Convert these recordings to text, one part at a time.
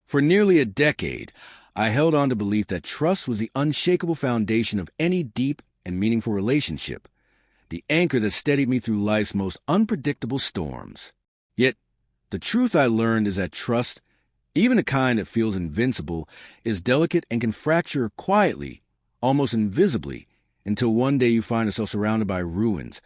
For nearly a decade, I held on to belief that trust was the unshakable foundation of any deep and meaningful relationship, the anchor that steadied me through life's most unpredictable storms. Yet, the truth I learned is that trust, even the kind that feels invincible, is delicate and can fracture quietly, almost invisibly, until one day you find yourself surrounded by ruins,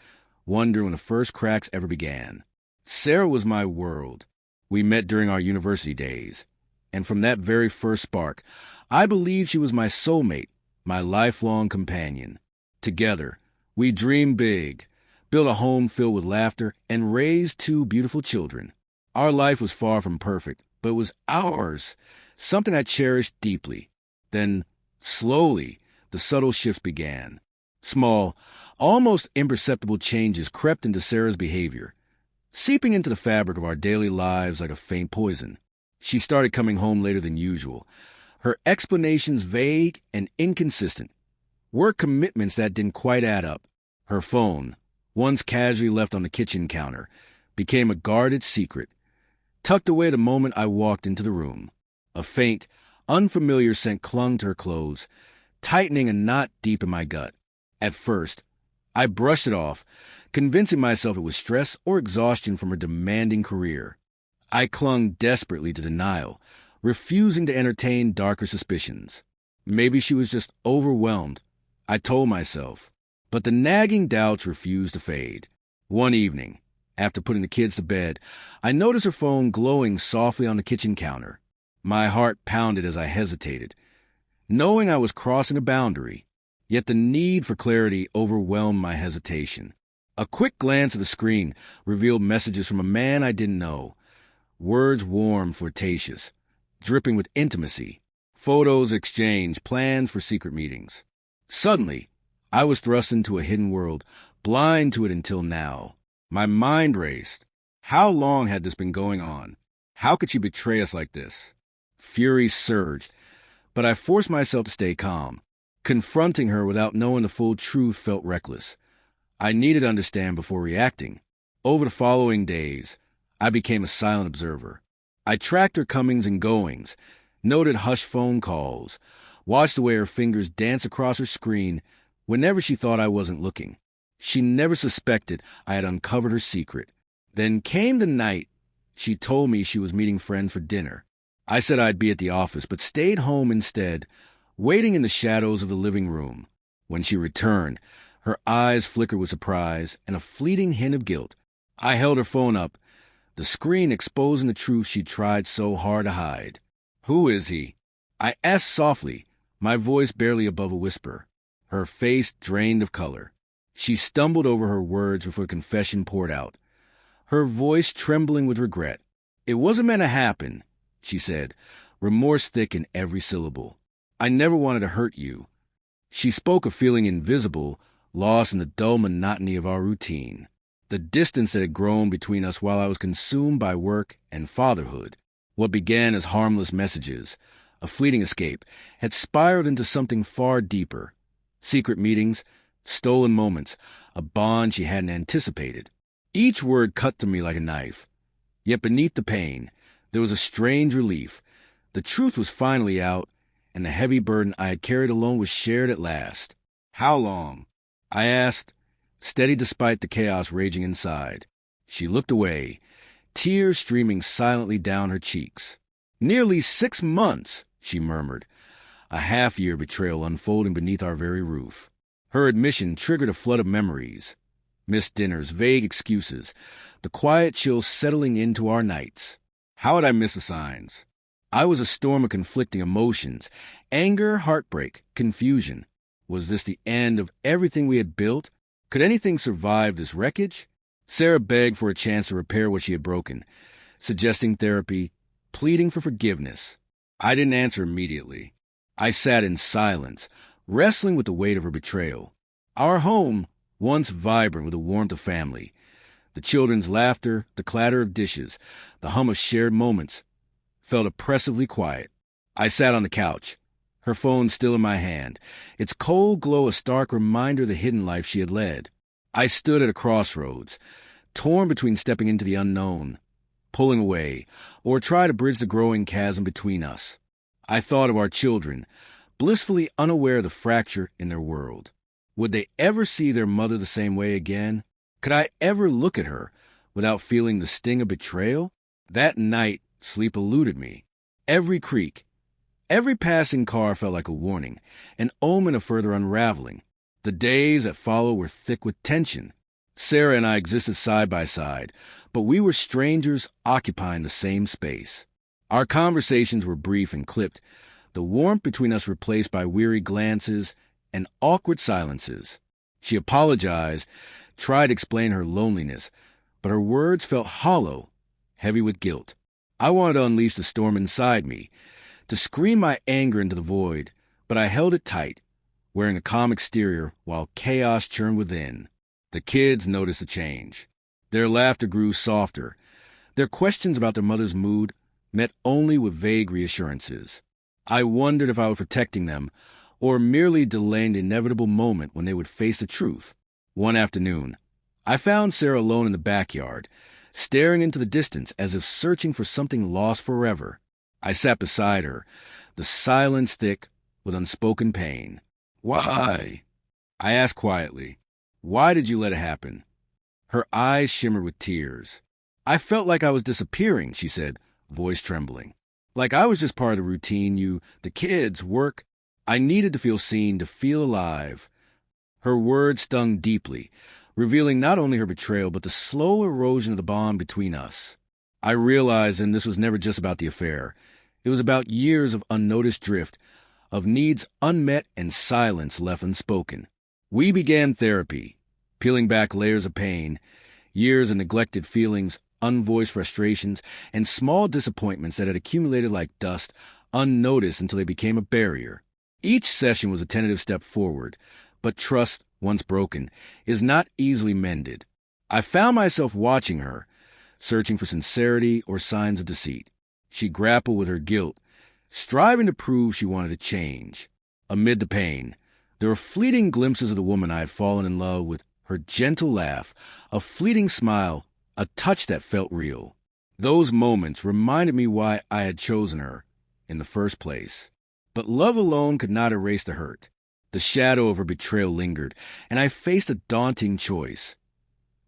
wondering when the first cracks ever began. Sarah was my world. We met during our university days, and from that very first spark, I believed she was my soulmate, my lifelong companion. Together, we dreamed big, built a home filled with laughter, and raised two beautiful children. Our life was far from perfect, but it was ours, something I cherished deeply. Then, slowly, the subtle shifts began. Small, almost imperceptible changes crept into Sarah's behavior, seeping into the fabric of our daily lives like a faint poison. She started coming home later than usual, her explanations vague and inconsistent, work commitments that didn't quite add up. Her phone, once casually left on the kitchen counter, became a guarded secret, tucked away the moment I walked into the room. A faint, unfamiliar scent clung to her clothes, tightening a knot deep in my gut. At first, I brushed it off, convincing myself it was stress or exhaustion from her demanding career. I clung desperately to denial, refusing to entertain darker suspicions. Maybe she was just overwhelmed, I told myself. But the nagging doubts refused to fade. One evening, after putting the kids to bed, I noticed her phone glowing softly on the kitchen counter. My heart pounded as I hesitated, knowing I was crossing a boundary, yet the need for clarity overwhelmed my hesitation. A quick glance at the screen revealed messages from a man I didn't know, words warm, flirtatious, dripping with intimacy, photos exchanged, plans for secret meetings. Suddenly, I was thrust into a hidden world, blind to it until now. My mind raced. How long had this been going on? How could she betray us like this? Fury surged, but I forced myself to stay calm. Confronting her without knowing the full truth felt reckless. I needed to understand before reacting. Over the following days, I became a silent observer. I tracked her comings and goings, noted hushed phone calls, watched the way her fingers danced across her screen whenever she thought I wasn't looking. She never suspected I had uncovered her secret. Then came the night she told me she was meeting friends for dinner. I said I'd be at the office, but stayed home instead, waiting in the shadows of the living room. When she returned, her eyes flickered with surprise and a fleeting hint of guilt. I held her phone up, the screen exposing the truth she tried so hard to hide. "Who is he?" I asked softly, my voice barely above a whisper. Her face drained of color. She stumbled over her words before confession poured out, her voice trembling with regret. "It wasn't meant to happen," she said, remorse thick in every syllable. "I never wanted to hurt you." She spoke of feeling invisible, lost in the dull monotony of our routine, the distance that had grown between us while I was consumed by work and fatherhood. What began as harmless messages, a fleeting escape, had spiraled into something far deeper. Secret meetings, stolen moments, a bond she hadn't anticipated. Each word cut to me like a knife. Yet beneath the pain, there was a strange relief. The truth was finally out, and the heavy burden I had carried alone was shared at last. "How long?" I asked, steady despite the chaos raging inside. She looked away, tears streaming silently down her cheeks. "Nearly 6 months," she murmured, a half-year betrayal unfolding beneath our very roof. Her admission triggered a flood of memories. Missed dinners, vague excuses, the quiet chill settling into our nights. How had I missed the signs? I was a storm of conflicting emotions, anger, heartbreak, confusion. Was this the end of everything we had built? Could anything survive this wreckage? Sarah begged for a chance to repair what she had broken, suggesting therapy, pleading for forgiveness. I didn't answer immediately. I sat in silence, wrestling with the weight of her betrayal. Our home, once vibrant with the warmth of family, the children's laughter, the clatter of dishes, the hum of shared moments, felt oppressively quiet. I sat on the couch, her phone still in my hand, its cold glow a stark reminder of the hidden life she had led. I stood at a crossroads, torn between stepping into the unknown pulling away, or try to bridge the growing chasm between us. I thought of our children, blissfully unaware of the fracture in their world. Would they ever see their mother the same way again? Could I ever look at her without feeling the sting of betrayal? That night, sleep eluded me. Every creak, every passing car felt like a warning, an omen of further unraveling. The days that followed were thick with tension. Sarah and I existed side by side, but we were strangers occupying the same space. Our conversations were brief and clipped, the warmth between us replaced by weary glances and awkward silences. She apologized, tried to explain her loneliness, but her words felt hollow, heavy with guilt. I wanted to unleash the storm inside me, to scream my anger into the void, but I held it tight, wearing a calm exterior while chaos churned within. The kids noticed the change. Their laughter grew softer. Their questions about their mother's mood met only with vague reassurances. I wondered if I was protecting them, or merely delaying the inevitable moment when they would face the truth. One afternoon, I found Sarah alone in the backyard, staring into the distance as if searching for something lost forever. I sat beside her, the silence thick with unspoken pain. "Why?" I asked quietly. "Why did you let it happen?" Her eyes shimmered with tears. "I felt like I was disappearing," she said, voice trembling. "Like I was just part of the routine, the kids, work. I needed to feel seen, to feel alive." Her words stung deeply, revealing not only her betrayal, but the slow erosion of the bond between us. I realized then this was never just about the affair. It was about years of unnoticed drift, of needs unmet and silence left unspoken. We began therapy, peeling back layers of pain, years of neglected feelings, unvoiced frustrations, and small disappointments that had accumulated like dust, unnoticed until they became a barrier. Each session was a tentative step forward, but trust, once broken, is not easily mended. I found myself watching her, searching for sincerity or signs of deceit. She grappled with her guilt, striving to prove she wanted to change. Amid the pain, there were fleeting glimpses of the woman I had fallen in love with, her gentle laugh, a fleeting smile, a touch that felt real. Those moments reminded me why I had chosen her in the first place. But love alone could not erase the hurt. The shadow of her betrayal lingered, and I faced a daunting choice.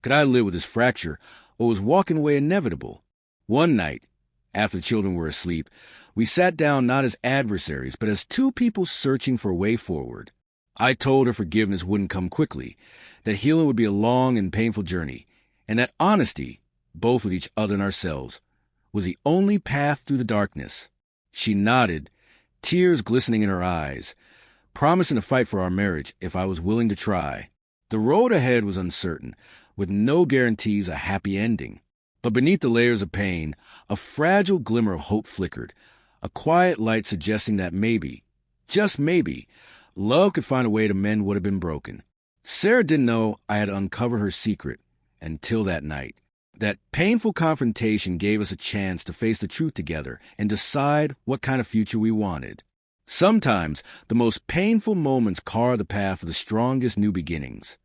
Could I live with this fracture, or was walking away inevitable? One night, after the children were asleep, we sat down not as adversaries, but as two people searching for a way forward. I told her forgiveness wouldn't come quickly, that healing would be a long and painful journey, and that honesty, both with each other and ourselves, was the only path through the darkness. She nodded, tears glistening in her eyes, promising to fight for our marriage if I was willing to try. The road ahead was uncertain, with no guarantees a happy ending. But beneath the layers of pain, a fragile glimmer of hope flickered, a quiet light suggesting that maybe, just maybe, love could find a way to mend what had been broken. Sarah didn't know I had uncovered her secret until that night. That painful confrontation gave us a chance to face the truth together and decide what kind of future we wanted. Sometimes the most painful moments carve the path for the strongest new beginnings.